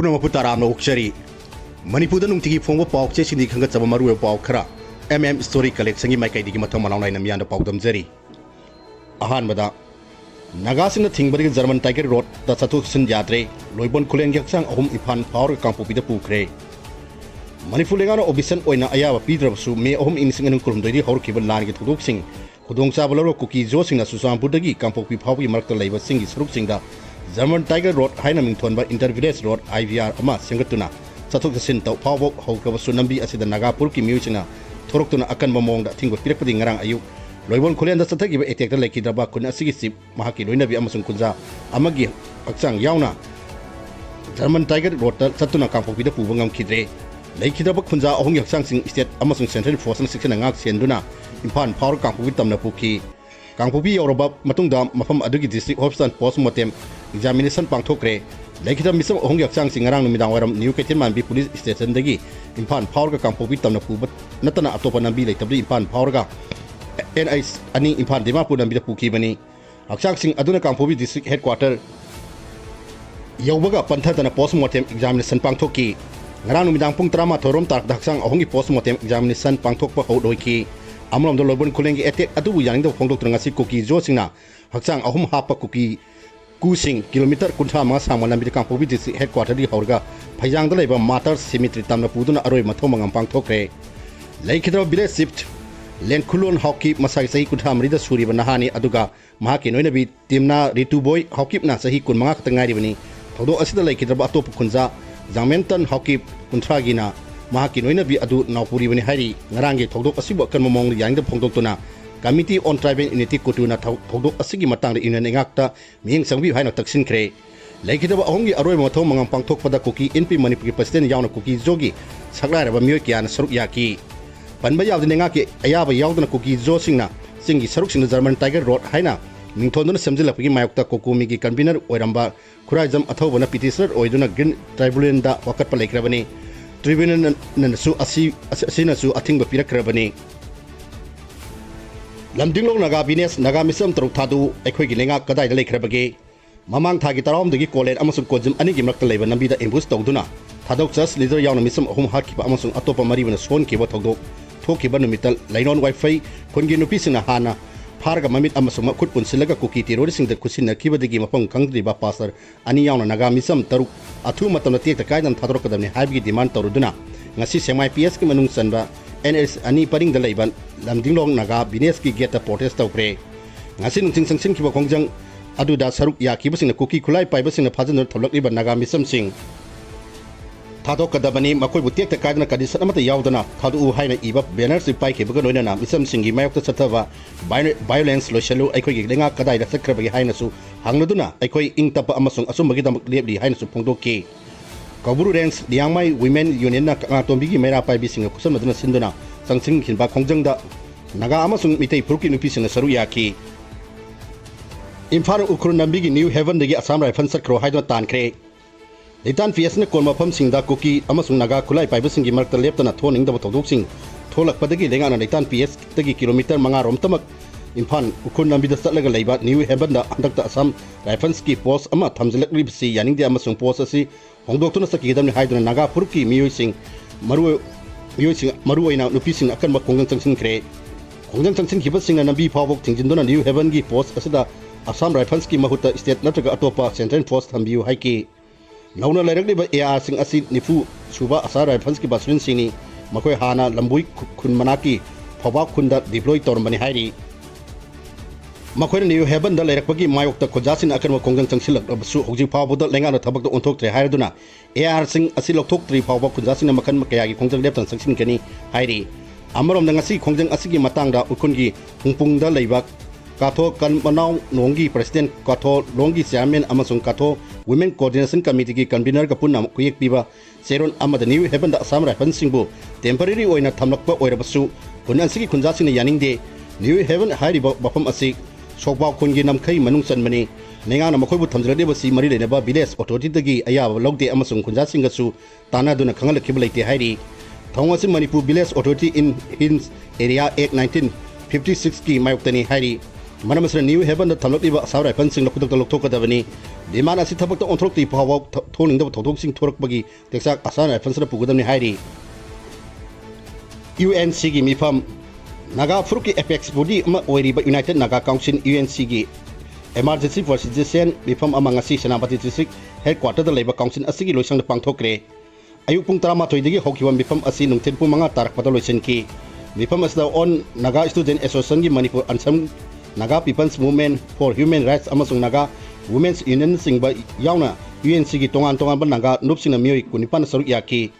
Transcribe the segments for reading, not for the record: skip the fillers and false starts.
पुनमपु तारामना उक्चरी मणिपुरदा नुंतिगी फोंबा पावचे सिंदी खंगचबा मरुवे पाव खरा story collection की माइकैदिगी मथं मनाव नायना मियानदा पावदमजरी अहानबदा नागासिंगना थिंगबदगी जर्मन टाइगर रोड दा चथुकसिन याद्रे लोइबोन खुलेंगी हक्चांग अहुम इफान पावर कांपोपीदा पुख्रे मणिपुर लेगाना ओबिसन ओइना अयाबा पीद्रबसु मे अहुम इनसिंग अनु कुरुमदोइदी हौरखिबा लानगी थोदोकसिंग खुदोंचाबा लौरो कुकी जोसिंगना सुसामपुरदगी कांपोपी फावगी मरक्ता लैबा सिंगी सरुकसिंगदा जर्मन टाइगर रोड हाइना मिंथोनबा इंटरविलेज रोड IVR अमा सेंगतुना चथुक चसिन तौ फावबो हौकबसु नंबी असिदा नागापुर की म्यूसिंगना थोरक्तुना अकनबा मोंगदा थिंगबा पिरकपदि ngarang ayu लोइबोन खुलेंदा चथगिबा एटेक्टा लेखिद्रबा खुन असिगी चिप महाकी लोइनबी अमसुंग कुंजा अमगी हक्चांग यावना जर्मन टाइगर रोड चतुना कांपोपीदा पुबा ngamkhidre लेखिद्रबा खुंजा अहोंगी हक्चांगसिंग स्टेट अमसुंग सेंट्रल फोर्स सिक्सना ngak सेंदुना इम्फान पावर कांपोपी तमना पुखी कांपोपी यौरबा मतुंगदा मफम अदुगी डिस्ट्रिक्ट हॉस्पिटल पोस्टमार्टम एग्जामिनेशन पांथोक्रे लेखिद्रब मिसम अहोंगी हक्चांगसिंग ngarang numidaang waram New Keithelmanbi police station दगी इम्फान पावर कांपोपी तमना पुबा नतना अतोपा नंबी लेतबदि इम्फान पावर का NI अनि इम्फान दिमापुर नंबी पुखीबनी हक्चांगसिंग अदुना कांपोपी डिस्ट्रिक्ट हेडक्वार्टर यौबगा पंथतना पोस्टमार्टम एग्जामिनेशन पांथोकी ngarang numidaang pung 13 rom tak hक्चांग अहोंगी पोस्टमार्टम एग्जामिनेशन पांथोकपा हौदोइकी अमरमदो लोइबोन खुलेंगी एटेक अदुबु यानिंग दो फोंदोक्तुना ngasi कुकी जोसिंगना हक्चांग अहुम हापा कुकी कुसिंग किलोमीटर 35 सांगमा लंबी कांपोपी डिस्ट्रिक्ट हेडक्वार्टर दी हौरगा फैजांगदा लेबा मातर सिमिट्री तमना पुदुना अरोय मथो मंगम पांथोक्रे लेखिद्रब विलेज शिफ्ट लेंखुलोन हॉकी मसाई सही कुंठा मरीदा सूरीबा नहानी अदुगा महाकी नोइनबी टीमना रितुबोय हॉकीपना सही कुनमंगा खतंगारिबनी थौदो असिदा लेखिद्रब अतोप खुंजा जामेंटन हॉकी कुंथ्रागिना महाकी नोइनबी अदु नावपुरीबनी हारी ngaranggi थौदो असिबो कन मोंग यानिंग फोंदोक्तुना कमिटी ऑन ट्राइबल यूनिटी कोटुना थौदो असिगी मतंग यूनियन एंगाक्ता मियंग संबी हाइना तक्सिनख्रे लेखिद्रब अहोंगी अरोय मथो मंगम पांथोकपदा कुकी NP मणिपुर प्रेसिडेंट यावना कुकी जोगी सकलारबा मियोय कियाना सरुक याकी पनबा यावदनेगा के अयाबा यावदना कुकी जोसिंगना सिंगी सरुकसिंग जर्मन टाइगर रोड हाइना मिंथोंदुना सेमजिलपगी मायोक्ता कोकुमी की कन्वीनर ओइरंबा खुराइजम अथौबना पिटिशनर ओइदुना ग्रीन ट्राइब्यूनल दा वकटपा लेख्रबनी ट्रिब्यूनल ननसु असिनसु अथिंगबा पिरख्रबनी लमदिंगलों नागा बिनेस नागा मिसम तरुक थादु अखोइगी लेंगा कदाइदा लेख्रबगे ममांग थागी तरावमदगी कॉलेज अमसुंग कोजिम अनिगी मरक्ता लेबा नंबीदा एम्बुस तौदुना थादोक चर्च लीडर यावना मिसम अहुम हाकिबा अमसुंग अतोपा मरीबना सोनकिबा थौदोक थोकिबा नुमितल लाइनोन वाइफाई खुनगी नुपीसिंगना हाना फारगा ममित अमसुंग मखुत पुनसिलगा कुकी टेरोरिस्टसिंगदा खुसिनखिबदगी मफम खंगद्रिबा पास्टर अनि यावना नागा मिसम तरुक अथु मतमना तेकता कायदन थादोरकदबनि हाइबगी डिमांड तौरुदुना ngasi semai PS ki manung sanba NS ani paring da leiban lamdinglong naga bines ki geta protest tawkre ngasi nungting sangsin ki ba kongjang adu da saruk ya ki basing kuki khulai pai basing phajan tholak liban naga misam sing thado kadabani makoi butek ta kaidna condition amata yaudana thadu haina iba banner si pai ki baga noina na misam sing gi mayok ta chatava violence loishalu aikoi gi lenga kadai da sakrabagi haina su hangnaduna aikoi ingtapa amasung asumagi damak lebli haina su phongdoki Kaburu Ranks Liangmai Women Union na Tombigi Mera Pai Bising Kusam Maduna Sinduna Sangsing Kinba Kongjang da Naga Amasung Mitei Purki Nupising Saruyaki Imphal Ukur Nambigi New Heaven the Assam Rifle Sakro Hydro Tankre Litan Fiasna Kolma Pum Sing da Kuki Amasung Naga Kulai Pai Bising Mark the Leptana Toning the Todoxing Tolak Padagi Lengan and Litan PS 30 kilometer Mangarom Tamak Imphal Ukur Nambi the Satlaga Leba New Heaven da Dr. Assam Rifle Post Ama Tamzilak Ripsi Yaning the Amasung Post Hongdokuna sakidam ni haiduna naga purki miyosing maruina nupising akan makongang tangsin kre kongjang tangsin kibasing na nabi pawok tingjindona New Heaven gi post asida Assam Rifles ki mahuta state natraga atopa central post thambiu haiki launa lairagli ba AR sing asi nifu suba Assam Rifles ki baswin singni makoi hana lambui khun manaki phawa khunda deploy tormani hairi New Heaven da lerakpagi mayokta khojasin akan kongjang tangsilak abasu hojik phawboda lenga na thabak da onthoktre haiduna AR sing asi lokthok tri phawba khunjasin makan makayagi kongjang leptan sangsin kani hairi amarom da ngasi kongjang asigi matangda ukungi hungpungda leibak katho kan manaw nonggi president katho longi chairman amasung katho women coordination committee ki convener ka punna kuyek piba seron amada New Heaven da Assam Rifle singbu temporary oina thamlakpa oirabasu kunan sigi khunjasin yaningde New Heaven hairiba bafam asi Sokba Kungi Namkai Manung Sanmani, Nangana Makobu Tamzadi Basi Marina Neba Biles, Autotigi, Ayab, Logde Amazon Kunjasingasu, Tana Duna Kangala Kibalati Hairi, Thomas Manipu Biles Authority in Hins area 8 1956 ki Mayotani Hairi, Manam asina new heaven da thamlakliba asar rifle sing lokudakta lokthokadabani demand asi thabakta onthokti phawa thoningda thothok sing thorakbagi teksak asar rifle sra pugadamni hairi UNC gi mifam Naga Fruki Apex Body ama oiriba United Naga Council UNC gi Emergency for Citizen mifam amang asi Senapati District Headquarter da leba council asigi loisang da pangthokre ayuk pung 13 dagi hokiwa mifam asi nungthen pung mga tarakpata loisan ki mifam asda on Naga Student Association gi Manipur Ansam Naga People's Movement for Human Rights amasung Naga Women's Union singba yauna UNC gi tongan ba Naga nupsing na mioi kunipan saruk yaki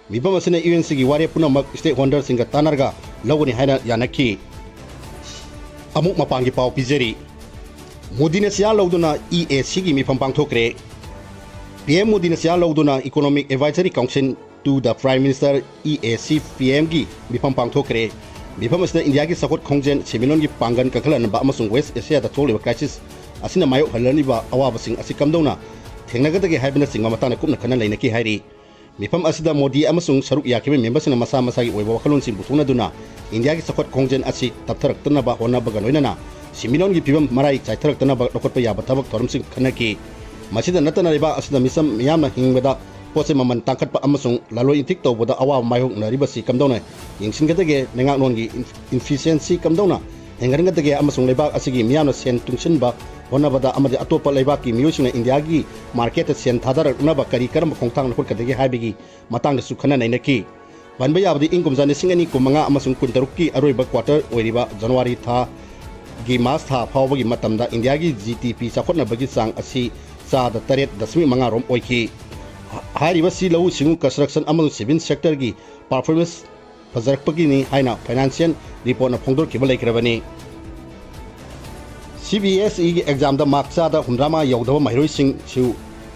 mifam asina UNC gi wari punamak stakeholder singa tanarga lawani haina yanaki amuk mapangi pau pizeri Modina siya lawduna EAC gi mifam pangthokre PM Modina siya lawduna Economic Advisory Council to the Prime Minister EAC PM gi mifam pangthokre mifam asna India gi sakot khongjen seminon gi pangan kakhalan ba amasung West Asia da tholiba crisis asina mayo halani ba awaba sing asikamdona thengnaga dagi haibna sing matana kupna khana leinaki hairi mifam asida Modi amasung saruk yakibe members na masa masagi oiba wakhalon sing butuna duna India gi sakot khongjen asi taptharak tana ba hona baga loinana seminon gi pibam marai chaitharak tana ba lokot pa yaba tabak thorum sing khanaki masida natana riba asida misam miyamna hingbada pose maman tangkat pa amasung lalo intik to boda awa mayong na riba si kamdona yingsin gadage nengak non gi efficiency kamdona hengaring gadage amasung lebak asigi miyamna sen tungsin ba hona bada amadi atopa lebak ki miyusing na India gi market sen thadar na ba kari karam khongtang na gadage haibigi matang su khana nainaki banba yabdi ingkum jani singani kumanga amasung kuntarukki aroiba quarter oiriba January tha gi mas tha phawbagi matamda India gi GDP sakhotna bagi sang asi sa da taret dasmi manga rom oiki Hari si lau singu construction among civil sector gi performance pajarpagi ni haina financial report na phongdor ki balai krabani CBSE gi exam da marksa da humrama yaudaba mahroi sing chu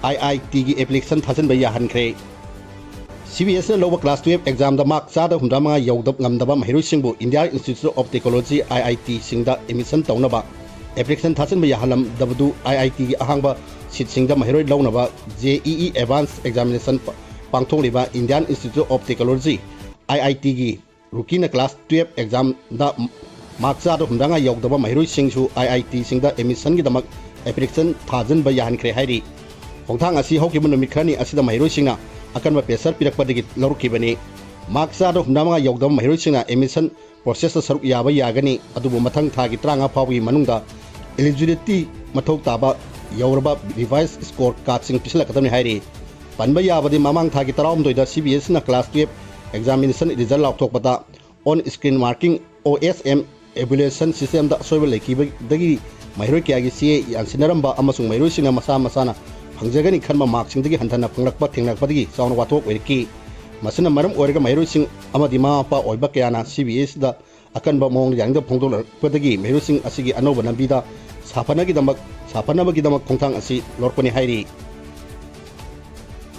IIT gi application thasan ba ya hankre CBS na lowa class 12 exam da marksa da humrama yaudab ngamdaba mahroi sing bu India Institute of Technology IIT sing da emission tauna ba application thasan ba ya halam dabdu IIT gi ahangba sit singda mahiroi launaba JEE Advanced Examination pangtholiba Indian Institute of Technology IIT gi rukina class 12 exam da marksa da humdanga yaudaba mahiroi singsu IIT singda emission gi damak application thajan ba yahan kre hairi hongthang asi hokimun mikrani asida mahiroi singna akan ba pesar pirakpa digi laruki bani marksa da humdanga yaudaba mahiroi singna emission process saruk yaba yagani adubu mathang thagi 30 phawgi manungda eligibility mathok taba Yauraba revised score card sing pisla katamni hairi panba yabadi mamang thagi tarawm doida CBS na class 12 examination result lautok pata on screen marking OSM evaluation system da soiba leki dagi mairoi kyagi CA yansinaramba amasung mairoi singa masa masana hangjagani khanma mark sing dagi hantana phanglakpa thengnakpa dagi sauna watok oirki masina maram oirga mairoi sing amadi ma pa oiba kyana CBS da akan ba mong yang da phongdol padagi mairoi sing asigi anoba nambida sapanagi damak khongthang asi lorpani hairi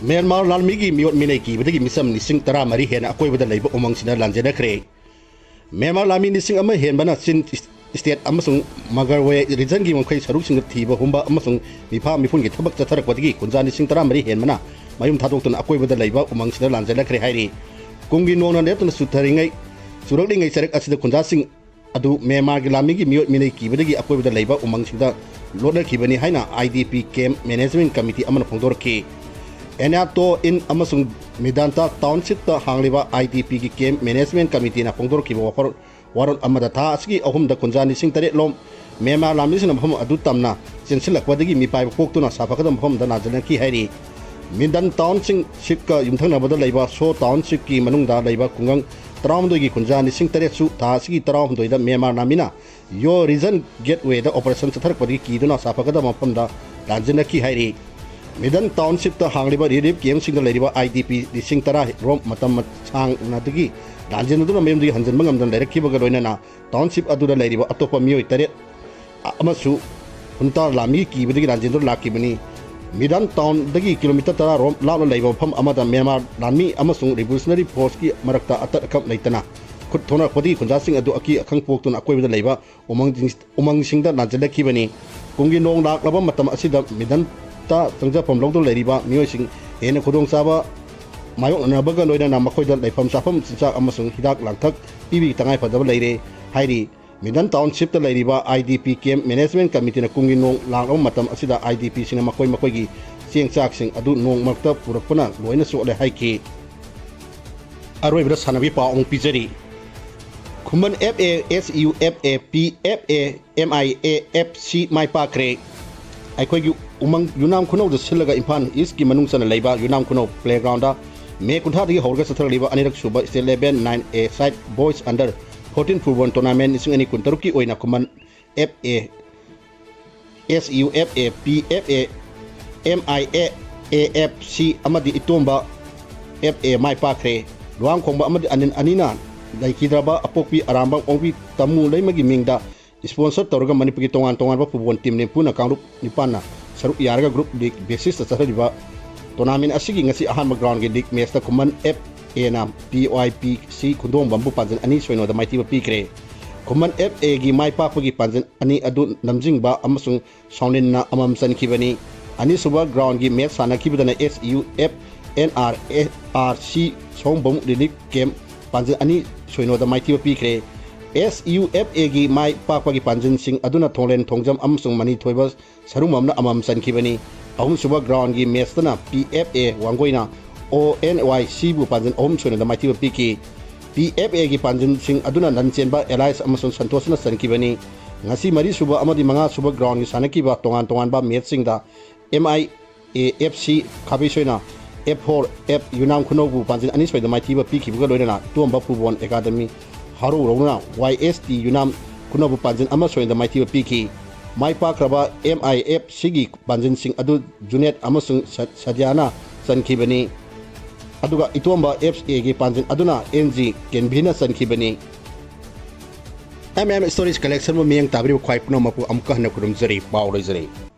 Myanmar lalmigi miot mineki badagi misam nising tara mari hena akoi bada leiba umang sina lanjena kre Myanmar lami nising ama hen bana sin state amasung magarwe region gi mongkai saruk sing thiba humba amasung mifa mifun gi thabak chatharak badagi kunja nising tara mari hen bana mayum thadok tun akoi bada leiba umang sina lanjena kre hairi kungi nona netun sutharingai suraklingai sarak asida kunja sing adu Myanmar gi lami gi miot mineki badagi akoi bada leiba umang sida Lodar kibani haina IDP Camp Management Committee amana phongdor ki enato in amasung Medanta Township ta hangliba IDP ki Camp Management Committee na phongdor ki waron amada tha asgi ahum da kunjani sing tare lom Myanmar lamni sin phom adu tamna sinsilak wadagi mi pai poktuna sapakadam phom da najana ki hairi Mindan Township ka yumthang na badal leiba so Township ki manung da leiba kungang tarawmdoi gi kunjani sing tare su tha asgi tarawmdoi da Myanmar namina Yo reason gateway the operation Chathok Padi Kiduna Sapakada Mapanda Lanjana Ki Hairi Midan Township the Hangliba Rip Game Single Ladiba IDP the Singtara Rom Matam Chang Natigi Lanjana Memdi Hansan Mangam than Kiba Garoina Township Adula Ladiba Atopa Mio Tare Amasu Hunta Lamiki with the Lanjano Lakibani Midan Town Dagi Kilometer Tara Rom Lala Lava Pam Amada Myanmar Lami Amasung Revolutionary Force Marakta Atakam Naitana Thona Padi Kunjasing adu aki akhang poktun akoi bada leiba umang singda najala kibani kungi nong lak laba matam asida midan ta tangja pom longdo leiriba mioi sing hena khudong saba mayok na baga loina na makhoi da leifam safam sincha amasung hidak langthak pibi tangai padaba leire hairi Midan Township ta lairiba IDP Camp Management Committee na kungi nong langlaw matam asida IDP sina makoy gi siang chaksing adu nong makta purakpana loina so le haiki aroi bra sanabi pa ong pizari Kuman FA SU FA PFA MIA FC mai pa kre ai khoi gi umang yunam khuno da silaga impan is ki manung sana leiba yunam khuno playground da me kuntha dagi horga sathar liba anirak suba state level 9A side boys under 14 football tournament ising ani kuntaruki oina kuman FA SUFA PFA MIA AFC amadi itomba FA mai pakre ruang khongba amadi anina yahalkhidre apokpi arambang ongpi tamu leimagi mingda sponsor tawraga manipuri tongan ba football team ne puna kangrup nipana saruk yarga group league basis ta saradiba tournament asigi ngasi ahan ground ge league match ta kuman FA na PYPC kudong bambu panjan ani soino da maiti ba pikre kuman FA gi mai pakpagi panjan ani adu namjing ba amasung saunin na amam san kibani ani suba ground gi match sana kibadana SUF NRRC songbom league game panjan ani soino da maiti ba pikre SUFA gi mai pakpagi panjan sing aduna thonglen thongjam amasung mani thoiba sarumamna amam san kibani ahum suba ground gi match na PFA wangoina ONYC bu panjan ahum soino da maiti ba piki PFA gi panjin sing aduna nanchen ba Elias amasung Santos na sankibani ngasi mari suba amadi manga suba ground gi sanaki ba tongan ba match sing da MIAFC khabisoina F4 F Yunam Khuno bu panjin ani soida maiti ba piki bu loina tuamba football academy haru rona YST Yunam Khuno bu panjin ama soida maiti ba piki mai pakraba MIFC gi panjin sing adu Junet amasung Sadiana sankibani aduga itomba FA gi panjin aduna NG kenbina sankibani MM Stories collection mo miyang tabri khwai puno mapu amka na kurum zari paw zari